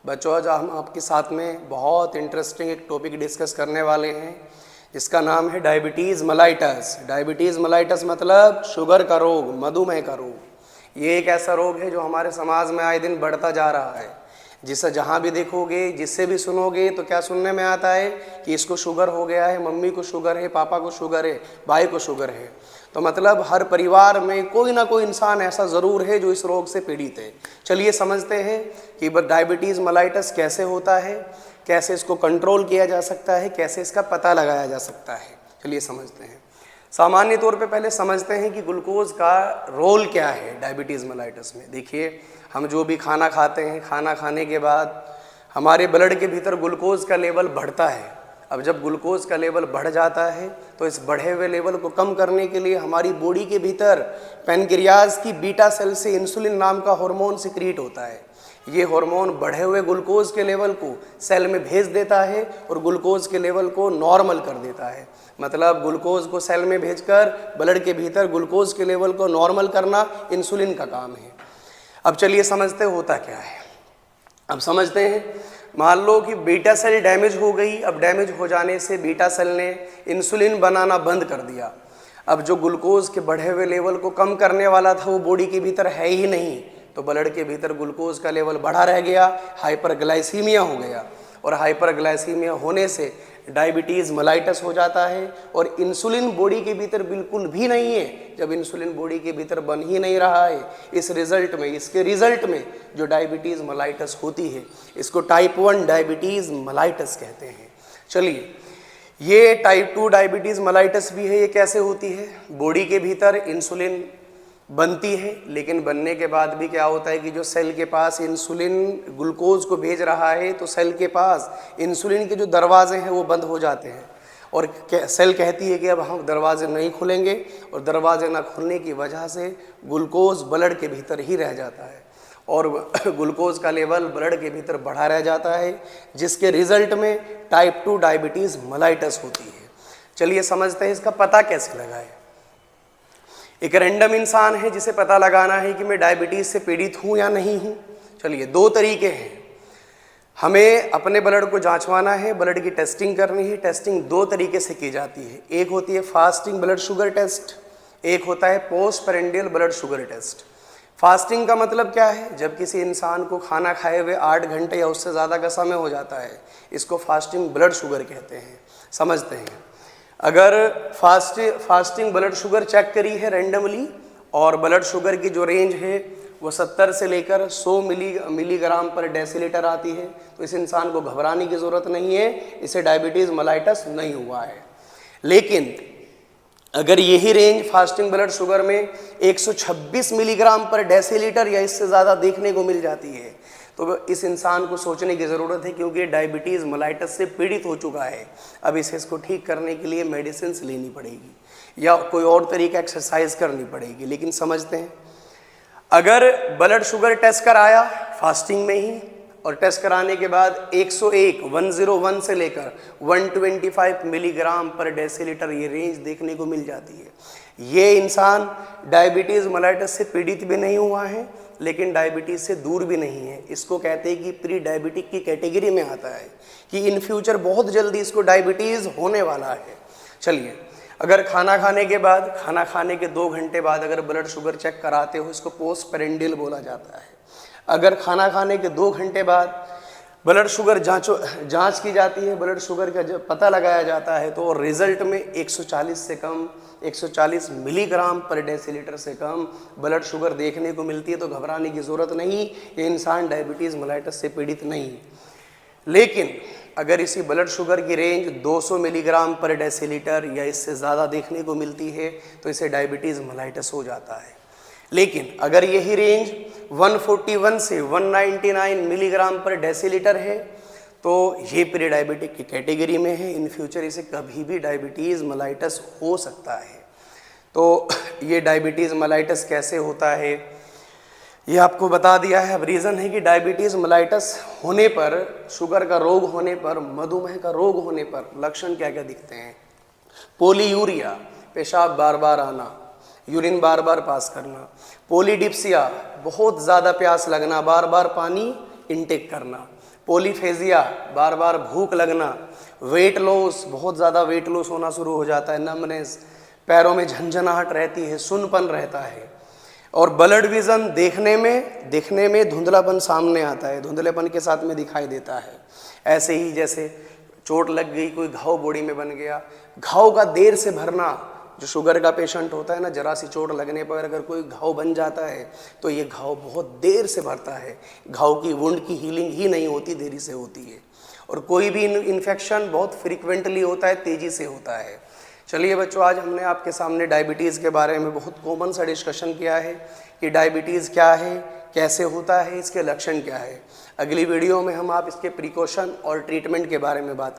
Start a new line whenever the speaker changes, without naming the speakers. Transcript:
बच्चों, आज हम आपके साथ में बहुत इंटरेस्टिंग एक टॉपिक डिस्कस करने वाले हैं जिसका नाम है डायबिटीज़ मेलाइटस। डायबिटीज़ मेलाइटस मतलब शुगर का रोग, मधुमेह का रोग। ये एक ऐसा रोग है जो हमारे समाज में आए दिन बढ़ता जा रहा है। जिसे जहाँ भी देखोगे, जिससे भी सुनोगे तो क्या सुनने में आता है कि इसको शुगर हो गया है, मम्मी को शुगर है, पापा को शुगर है, भाई को शुगर है। तो मतलब हर परिवार में कोई ना कोई इंसान ऐसा ज़रूर है जो इस रोग से पीड़ित है। चलिए समझते हैं कि डायबिटीज़ मेलाइटस कैसे होता है, कैसे इसको कंट्रोल किया जा सकता है, कैसे इसका पता लगाया जा सकता है। चलिए समझते हैं। सामान्य तौर पे पहले समझते हैं कि ग्लूकोज का रोल क्या है डायबिटीज़ मेलाइटस में। देखिए, हम जो भी खाना खाते हैं, खाना खाने के बाद हमारे ब्लड के भीतर ग्लूकोज का लेवल बढ़ता है। अब जब ग्लूकोज का लेवल बढ़ जाता है तो इस बढ़े हुए लेवल को कम करने के लिए हमारी बॉडी के भीतर पैनक्रियाज की बीटा सेल से इंसुलिन नाम का हार्मोन सिक्रीट होता है। ये हार्मोन बढ़े हुए ग्लूकोज के लेवल को सेल में भेज देता है और ग्लूकोज के लेवल को नॉर्मल कर देता है। मतलब ग्लूकोज को सेल में भेजकर ब्लड के भीतर ग्लूकोज के लेवल को नॉर्मल करना इंसुलिन का काम है। अब चलिए समझते होता क्या है। अब समझते हैं, मान लो कि बीटा सेल डैमेज हो गई। अब डैमेज हो जाने से बीटा सेल ने इंसुलिन बनाना बंद कर दिया। अब जो ग्लूकोज के बढ़े हुए लेवल को कम करने वाला था वो बॉडी के भीतर है ही नहीं, तो ब्लड के भीतर ग्लूकोज का लेवल बढ़ा रह गया, हाइपरग्लाइसीमिया हो गया। और हाइपरग्लाइसीमिया होने से डायबिटीज़ मेलाइटस हो जाता है। और इंसुलिन बॉडी के भीतर बिल्कुल भी नहीं है। जब इंसुलिन बॉडी के भीतर बन ही नहीं रहा है, इसके रिजल्ट में जो डायबिटीज़ मेलाइटस होती है, इसको टाइप 1 डायबिटीज़ मेलाइटस कहते हैं। चलिए, ये टाइप 2 डायबिटीज़ मेलाइटस भी है। ये कैसे होती है? बॉडी के भीतर इंसुलिन बनती है, लेकिन बनने के बाद भी क्या होता है कि जो सेल के पास इंसुलिन ग्लूकोज को भेज रहा है, तो सेल के पास इंसुलिन के जो दरवाजे हैं वो बंद हो जाते हैं। और सेल कहती है कि अब हम दरवाजे नहीं खुलेंगे, और दरवाजे ना खुलने की वजह से ग्लूकोज ब्लड के भीतर ही रह जाता है और ग्लूकोज का लेवल ब्लड के भीतर बढ़ा रह जाता है, जिसके रिजल्ट में टाइप 2 डायबिटीज़ मेलाइटस होती है। चलिए समझते हैं इसका पता कैसे लगाएं। एक रैंडम इंसान है जिसे पता लगाना है कि मैं डायबिटीज़ से पीड़ित हूँ या नहीं हूँ। चलिए, दो तरीके हैं। हमें अपने ब्लड को जांचवाना है, ब्लड की टेस्टिंग करनी है। टेस्टिंग दो तरीके से की जाती है। एक होती है फास्टिंग ब्लड शुगर टेस्ट, एक होता है post prandial blood sugar test. Fasting का मतलब क्या है? जब किसी इंसान को खाना खाए हुए 8 घंटे या उससे ज़्यादा का समय हो जाता है, इसको फास्टिंग ब्लड शुगर कहते हैं। समझते हैं, अगर फास्टिंग ब्लड शुगर चेक करी है रैंडमली, और ब्लड शुगर की जो रेंज है वो 70 से लेकर 100 मिलीग्राम पर डेसीलीटर आती है, तो इस इंसान को घबराने की ज़रूरत नहीं है, इसे डायबिटीज़ मेलाइटस नहीं हुआ है। लेकिन अगर यही रेंज फास्टिंग ब्लड शुगर में 126 मिलीग्राम पर डेसीलीटर या इससे ज़्यादा देखने को मिल जाती है, तो इस इंसान को सोचने की ज़रूरत है, क्योंकि डायबिटीज़ मेलाइटस से पीड़ित हो चुका है। अब इसको ठीक करने के लिए मेडिसिन लेनी पड़ेगी या कोई और तरीका एक्सरसाइज करनी पड़ेगी। लेकिन समझते हैं, अगर ब्लड शुगर टेस्ट कराया फास्टिंग में ही, और टेस्ट कराने के बाद 101 से लेकर 125 मिलीग्राम पर डेसीलीटर ये रेंज देखने को मिल जाती है, ये इंसान डायबिटीज़ मेलाइटस से पीड़ित भी नहीं हुआ है, लेकिन डायबिटीज़ से दूर भी नहीं है। इसको कहते हैं कि प्री डायबिटिक की कैटेगरी में आता है, कि इन फ्यूचर बहुत जल्दी इसको डायबिटीज़ होने वाला है। चलिए, अगर खाना खाने के 2 घंटे बाद अगर ब्लड शुगर चेक कराते हो, इसको पोस्ट पेरेंडियल बोला जाता है। अगर खाना खाने के 2 घंटे बाद ब्लड शुगर जांच की जाती है, ब्लड शुगर का जब पता लगाया जाता है, तो रिजल्ट में 140 मिलीग्राम पर डेसीलीटर से कम ब्लड शुगर देखने को मिलती है, तो घबराने की ज़रूरत नहीं, ये इंसान डायबिटीज़ मेलाइटस से पीड़ित नहीं। लेकिन अगर इसी ब्लड शुगर की रेंज 200 मिलीग्राम पर डेसीलीटर या इससे ज़्यादा देखने को मिलती है, तो इसे डायबिटीज़ मेलाइटस हो जाता है। लेकिन अगर यही रेंज 141 से 199 मिलीग्राम पर डेसीलीटर है, तो ये प्री डायबिटिक की कैटेगरी में है। इन फ्यूचर इसे कभी भी डायबिटीज़ मेलाइटस हो सकता है। तो ये डायबिटीज़ मेलाइटस कैसे होता है ये आपको बता दिया है। अब रीज़न है कि डायबिटीज़ मेलाइटस होने पर, शुगर का रोग होने पर, मधुमेह का रोग होने पर लक्षण क्या क्या दिखते हैं? पोलीयूरिया, पेशाब बार बार आना, यूरिन बार बार पास करना। पोलीडिप्सिया, बहुत ज़्यादा प्यास लगना, बार बार पानी इनटेक करना। पोलीफेजिया, बार बार भूख लगना। वेट लॉस, बहुत ज़्यादा वेट लॉस होना शुरू हो जाता है। नमनेस, पैरों में झंझनाहट रहती है, सुनपन रहता है। और ब्लड विज़न, देखने में धुंधलापन सामने आता है, धुंधलेपन के साथ में दिखाई देता है। ऐसे ही जैसे चोट लग गई, कोई घाव बॉडी में बन गया, घाव का देर से भरना। जो शुगर का पेशेंट होता है ना, जरा सी चोट लगने पर अगर कोई घाव बन जाता है तो ये घाव बहुत देर से भरता है। घाव की वुंड की हीलिंग ही नहीं होती, देरी से होती है। और कोई भी इन्फेक्शन बहुत फ्रीक्वेंटली होता है, तेज़ी से होता है। चलिए बच्चों, आज हमने आपके सामने डायबिटीज़ के बारे में बहुत कॉमन सा डिस्कशन किया है कि डायबिटीज़ क्या है, कैसे होता है, इसके लक्षण क्या है। अगली वीडियो में हम आप इसके प्रिकॉशन और ट्रीटमेंट के बारे में बात